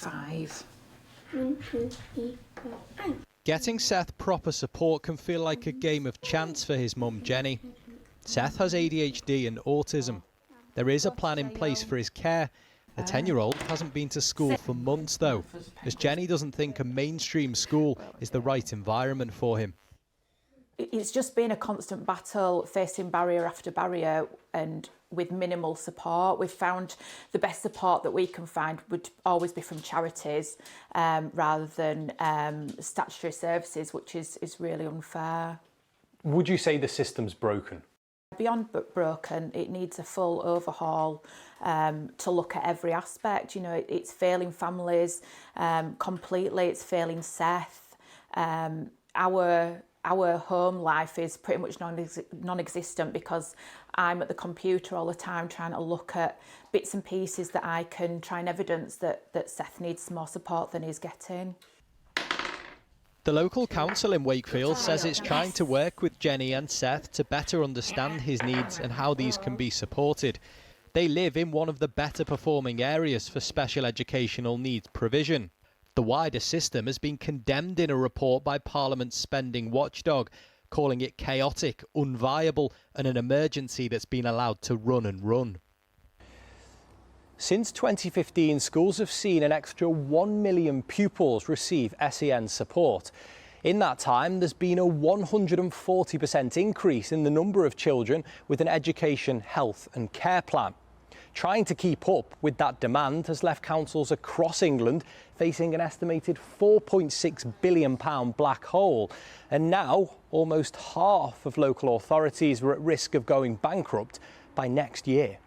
5. 1, 2, 3, 4, and. Getting Seth proper support can feel like a game of chance for his mum Jenny. Seth has ADHD and autism. There is a plan in place for his care. The 10-year-old hasn't been to school for months though, as Jenny doesn't think a mainstream school is the right environment for him. It's just been a constant battle, facing barrier after barrier and with minimal support. We've found the best support that we can find would always be from charities rather than statutory services, which is really unfair. Would you say the system's broken? Beyond broken, it needs a full overhaul to look at every aspect. You know, it's failing families completely, it's failing Seth. Our home life is pretty much non-existent because I'm at the computer all the time trying to look at bits and pieces that I can try and evidence that Seth needs more support than he's getting. The local council in Wakefield says it's trying to work with Jenny and Seth to better understand his needs and how these can be supported. They live in one of the better performing areas for special educational needs provision. The wider system has been condemned in a report by Parliament's spending watchdog, calling it chaotic, unviable and an emergency that's been allowed to run and run. Since 2015, schools have seen an extra 1 million pupils receive SEN support. In that time, there's been a 140% increase in the number of children with an education, health and care plan. Trying to keep up with that demand has left councils across England facing an estimated £4.6 billion black hole. And now, almost half of local authorities are at risk of going bankrupt by next year.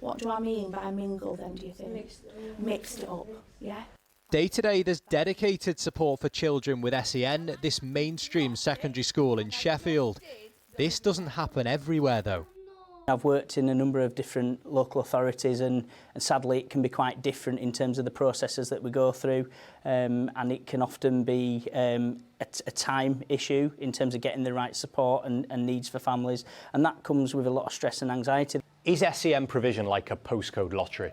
What do I mean by mingle then, do you think? Mixed up, yeah? Day to day, there's dedicated support for children with SEN at this mainstream secondary school in Sheffield. This doesn't happen everywhere though. I've worked in a number of different local authorities and sadly it can be quite different in terms of the processes that we go through and it can often be a time issue in terms of getting the right support and needs for families, and that comes with a lot of stress and anxiety. Is SEN provision like a postcode lottery?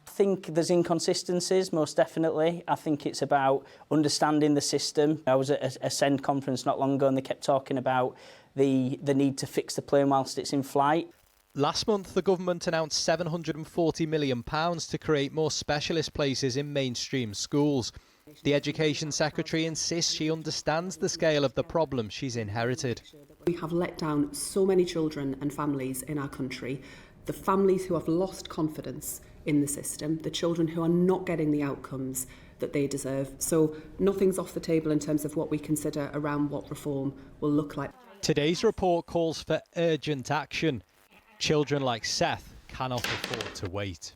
I think there's inconsistencies, most definitely. I think it's about understanding the system. I was at a SEND conference not long ago and they kept talking about the need to fix the plane whilst it's in flight. Last month, the government announced £740 million to create more specialist places in mainstream schools. The Education Secretary insists she understands the scale of the problem she's inherited. We have let down so many children and families in our country, the families who have lost confidence in the system, the children who are not getting the outcomes that they deserve. So nothing's off the table in terms of what we consider around what reform will look like. Today's report calls for urgent action. Children like Seth cannot afford to wait.